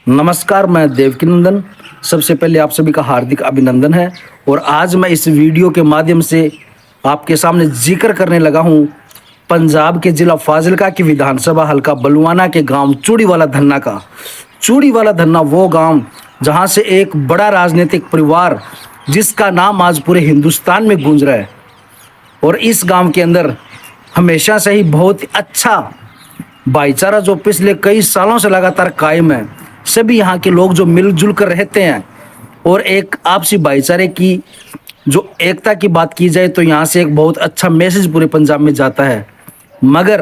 नमस्कार, मैं देवकी नंदन। सबसे पहले आप सभी का हार्दिक अभिनंदन है। और आज मैं इस वीडियो के माध्यम से आपके सामने जिक्र करने लगा हूं पंजाब के जिला फाजिलका की विधानसभा हल्का बलुआना के गांव चूड़ीवाला धन्ना का। चूड़ीवाला धन्ना वो गांव जहां से एक बड़ा राजनीतिक परिवार जिसका नाम आज पूरे हिंदुस्तान में गूंज रहा है। और इस गांव के अंदर हमेशा से ही बहुत ही अच्छा भाईचारा जो पिछले कई सालों से लगातार कायम है। सभी यहाँ के लोग जो मिलजुल कर रहते हैं और एक आपसी भाईचारे की जो एकता की बात की जाए तो यहाँ से एक बहुत अच्छा मैसेज पूरे पंजाब में जाता है। मगर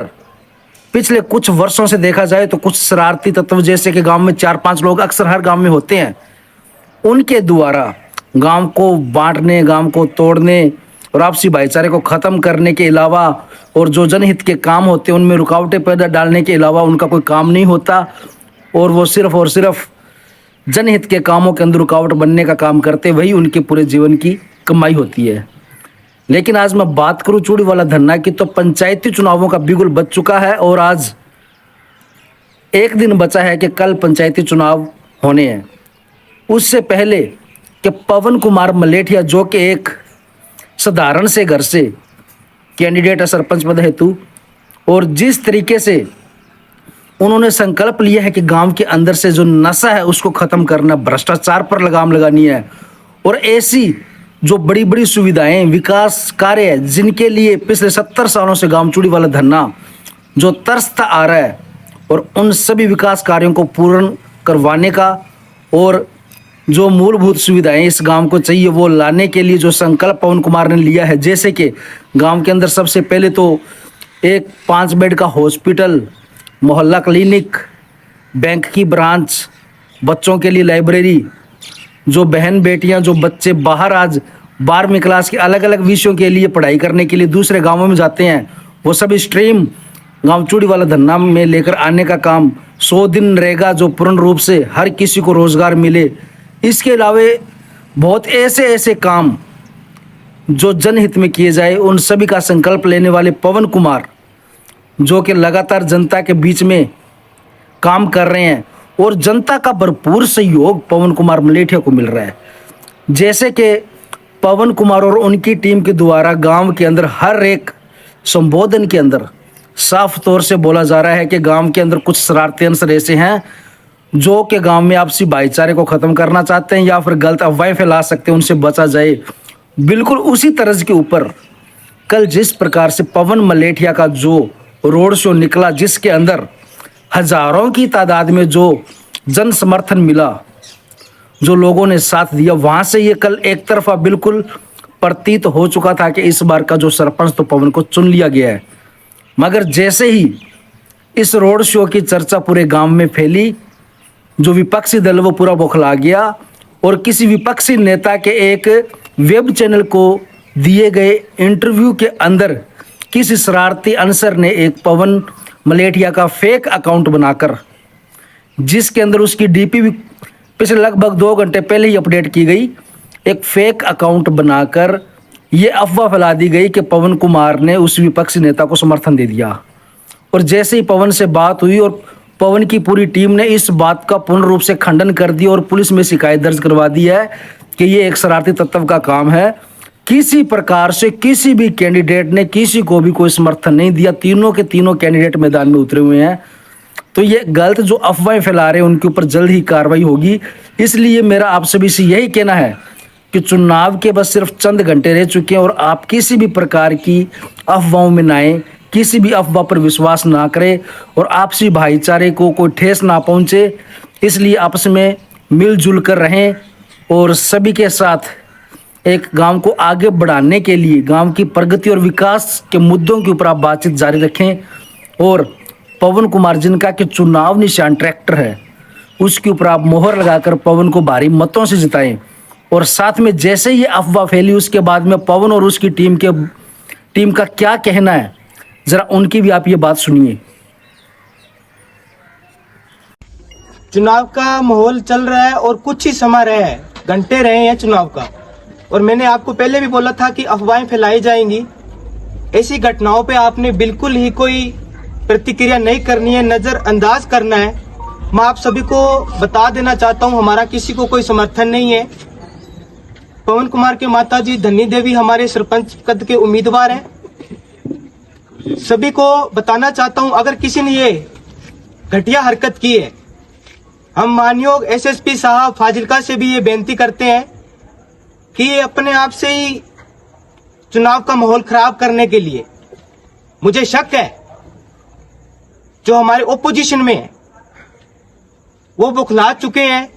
पिछले कुछ वर्षों से देखा जाए तो कुछ शरारती तत्व जैसे कि गांव में 4-5 लोग अक्सर हर गांव में होते हैं, उनके द्वारा गांव को बांटने, गांव को तोड़ने और आपसी भाईचारे को ख़त्म करने के अलावा और जो जनहित के काम होते हैं उनमें रुकावटें पैदा डालने के अलावा उनका कोई काम नहीं होता। और वो सिर्फ और सिर्फ जनहित के कामों के अंदर रुकावट बनने का काम करते, वही उनके पूरे जीवन की कमाई होती है। लेकिन आज मैं बात करूं चूड़ीवाला धन्ना की, तो पंचायती चुनावों का बिगुल बज चुका है और आज एक दिन बचा है कि कल पंचायती चुनाव होने हैं। उससे पहले कि पवन कुमार मलेठिया जो कि एक साधारण से घर से कैंडिडेट है सरपंच पद हेतु, और जिस तरीके से उन्होंने संकल्प लिया है कि गांव के अंदर से जो नशा है उसको ख़त्म करना, भ्रष्टाचार पर लगाम लगानी है और ऐसी जो बड़ी बड़ी सुविधाएं, विकास कार्य है जिनके लिए पिछले 70 सालों से गांव चूड़ीवाला धन्ना जो तरसता आ रहा है, और उन सभी विकास कार्यों को पूर्ण करवाने का और जो मूलभूत सुविधाएं इस गांव को चाहिए वो लाने के लिए जो संकल्प पवन कुमार ने लिया है। जैसे कि गांव के अंदर सबसे पहले तो एक 5 बेड का हॉस्पिटल, मोहल्ला क्लिनिक, बैंक की ब्रांच, बच्चों के लिए लाइब्रेरी, जो बहन बेटियां, जो बच्चे बाहर आज 12वीं क्लास के अलग अलग विषयों के लिए पढ़ाई करने के लिए दूसरे गांवों में जाते हैं, वो सब स्ट्रीम गांव चूड़ीवाला धन्ना में लेकर आने का काम। 100 दिन रहेगा जो पूर्ण रूप से हर किसी को रोजगार मिले। इसके अलावा बहुत ऐसे ऐसे काम जो जनहित में किए जाए, उन सभी का संकल्प लेने वाले पवन कुमार जो कि लगातार जनता के बीच में काम कर रहे हैं और जनता का भरपूर सहयोग पवन कुमार मलेठिया को मिल रहा है। जैसे कि पवन कुमार और उनकी टीम के द्वारा गांव के अंदर हर एक संबोधन के अंदर साफ तौर से बोला जा रहा है कि गांव के अंदर कुछ शरारती अंसर ऐसे हैं जो कि गांव में आपसी भाईचारे को ख़त्म करना चाहते हैं या फिर गलत अफवाहें फैला सकते हैं, उनसे बचा जाए। बिल्कुल उसी तर्ज के ऊपर कल जिस प्रकार से पवन मलेठिया का जो रोड शो निकला, जिसके अंदर हजारों की तादाद में जो जन समर्थन मिला, जो लोगों ने साथ दिया, वहां से ये कल एक तरफा बिल्कुल प्रतीत हो चुका था कि इस बार का जो सरपंच तो पवन को चुन लिया गया है। मगर जैसे ही इस रोड शो की चर्चा पूरे गांव में फैली, जो विपक्षी दल वो पूरा बौखला गया और किसी विपक्षी नेता के एक वेब चैनल को दिए गए इंटरव्यू के अंदर किसी शरारती अनसर ने एक पवन मलेठिया का फेक अकाउंट बनाकर, जिसके अंदर उसकी डीपी भी पिछले लगभग 2 घंटे पहले ही अपडेट की गई, एक फेक अकाउंट बनाकर ये अफवाह फैला दी गई कि पवन कुमार ने उस विपक्षी नेता को समर्थन दे दिया। और जैसे ही पवन से बात हुई और पवन की पूरी टीम ने इस बात का पूर्ण रूप से खंडन कर दिया और पुलिस में शिकायत दर्ज करवा दी है कि ये एक शरारती तत्व का काम है। किसी प्रकार से किसी भी कैंडिडेट ने किसी को भी कोई समर्थन नहीं दिया। तीनों के तीनों कैंडिडेट मैदान में उतरे हुए हैं। तो ये गलत जो अफवाहें फैला रहे हैं उनके ऊपर जल्द ही कार्रवाई होगी। इसलिए मेरा आप सभी से यही कहना है कि चुनाव के बस सिर्फ चंद घंटे रह चुके हैं और आप किसी भी प्रकार की अफवाहों में ना आए, किसी भी अफवाह पर विश्वास ना करें और आपसी भाईचारे को कोई ठेस ना पहुंचे। इसलिए आपस में मिलजुल कर रहें और सभी के साथ एक गांव को आगे बढ़ाने के लिए, गांव की प्रगति और विकास के मुद्दों के ऊपर आप बातचीत जारी रखें। और पवन कुमार जिनका कि चुनाव निशान ट्रैक्टर है, उसके ऊपर आप मोहर लगाकर पवन को भारी मतों से जिताएं। और साथ में जैसे ये अफवाह फैली उसके बाद में पवन और उसकी टीम का क्या कहना है, जरा उनकी भी आप ये बात सुनिए। चुनाव का माहौल चल रहा है और कुछ ही समय रहे हैं, घंटे रहे हैं चुनाव का। और मैंने आपको पहले भी बोला था कि अफवाहें फैलाई जाएंगी। ऐसी घटनाओं पे आपने बिल्कुल ही कोई प्रतिक्रिया नहीं करनी है, नजरअंदाज करना है। मैं आप सभी को बता देना चाहता हूं, हमारा किसी को कोई समर्थन नहीं है। पवन कुमार के माताजी धन्नी देवी हमारे सरपंच पद के उम्मीदवार हैं। सभी को बताना चाहता हूं, अगर किसी ने ये घटिया हरकत की है, हम मानयोग एसएसपी साहब फाजिल्का से भी ये बेनती करते हैं कि ये अपने आप से ही चुनाव का माहौल खराब करने के लिए, मुझे शक है जो हमारे ओपोजिशन में है वो बुखला चुके हैं।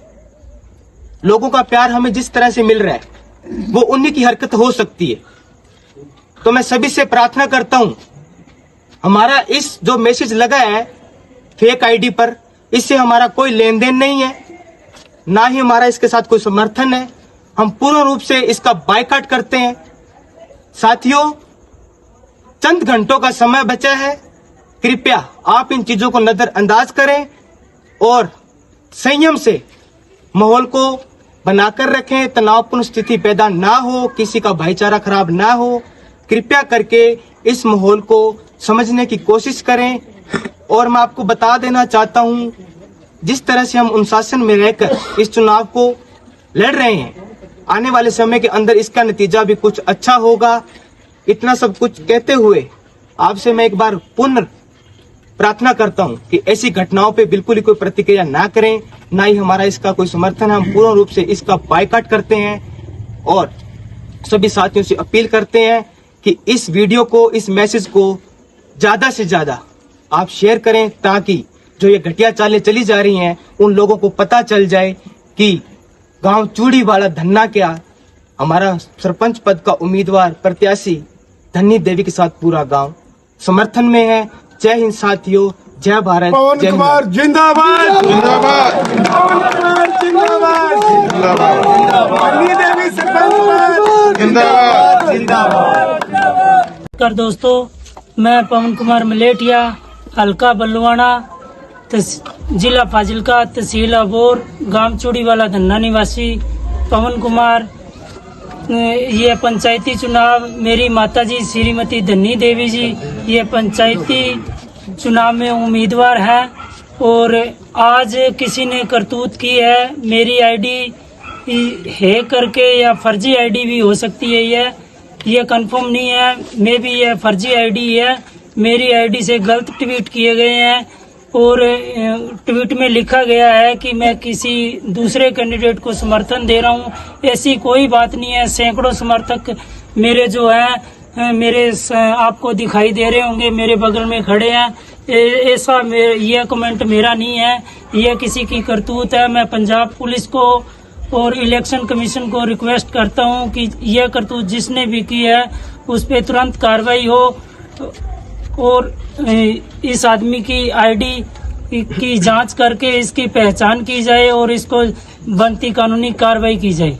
लोगों का प्यार हमें जिस तरह से मिल रहा है वो उन्हीं की हरकत हो सकती है। तो मैं सभी से प्रार्थना करता हूं, हमारा इस जो मैसेज लगा है फेक आईडी पर, इससे हमारा कोई लेन देन नहीं है, ना ही हमारा इसके साथ कोई समर्थन है। हम पूर्ण रूप से इसका बायकॉट करते हैं। साथियों, चंद घंटों का समय बचा है, कृपया आप इन चीजों को नजरअंदाज करें और संयम से माहौल को बनाकर रखें, तनावपूर्ण स्थिति पैदा ना हो, किसी का भाईचारा खराब ना हो। कृपया करके इस माहौल को समझने की कोशिश करें। और मैं आपको बता देना चाहता हूं, जिस तरह से हम अनुशासन में रहकर इस चुनाव को लड़ रहे हैं, आने वाले समय के अंदर इसका नतीजा भी कुछ अच्छा होगा। इतना सब कुछ कहते हुए आपसे मैं एक बार पुनः प्रार्थना करता हूं कि ऐसी घटनाओं पे बिल्कुल ही कोई प्रतिक्रिया ना करें, ना ही हमारा इसका कोई समर्थन है। हम पूर्ण रूप से इसका बायकॉट करते हैं और सभी साथियों से अपील करते हैं कि इस वीडियो को, इस मैसेज को ज्यादा से ज्यादा आप शेयर करें, ताकि जो ये घटिया चालें चली जा रही हैं उन लोगों को पता चल जाए कि गांव चूड़ी वाला धन्ना क्या, हमारा सरपंच पद का उम्मीदवार प्रत्याशी धन्नी देवी के साथ पूरा गांव समर्थन में है। जय हिंद साथियों, जय भारत, पवन जय कुमार हिंद। जिंदाबाद जिंदाबाद पवन कुमार जिंदाबाद जिंदाबाद धन्नी देवी सरपंच पद जिंदाबाद जिंदाबाद। नमस्कार दोस्तों, मैं पवन कुमार मलेटिया, हल्का बल्लवाना, जिला फाजिल्का, तहसील अबोर, गांव चूड़ीवाला धन्ना निवासी पवन कुमार। ये पंचायती चुनाव मेरी माताजी श्रीमती धन्नी देवी जी ये पंचायती चुनाव में उम्मीदवार है और आज किसी ने करतूत की है। मेरी आईडी है करके या फर्जी आईडी भी हो सकती है, ये कंफर्म नहीं है। मे भी ये फर्जी आईडी है। मेरी आईडी से गलत ट्वीट किए गए हैं और ट्वीट में लिखा गया है कि मैं किसी दूसरे कैंडिडेट को समर्थन दे रहा हूं। ऐसी कोई बात नहीं है। सैकड़ों समर्थक मेरे जो हैं, मेरे आपको दिखाई दे रहे होंगे, मेरे बगल में खड़े हैं। ऐसा ये कमेंट मेरा नहीं है, ये किसी की करतूत है। मैं पंजाब पुलिस को और इलेक्शन कमीशन को रिक्वेस्ट करता हूं कि यह करतूत जिसने भी की है उस पर तुरंत कार्रवाई हो और इस आदमी की आईडी की जांच करके इसकी पहचान की जाए और इसको बनती कानूनी कार्रवाई की जाए।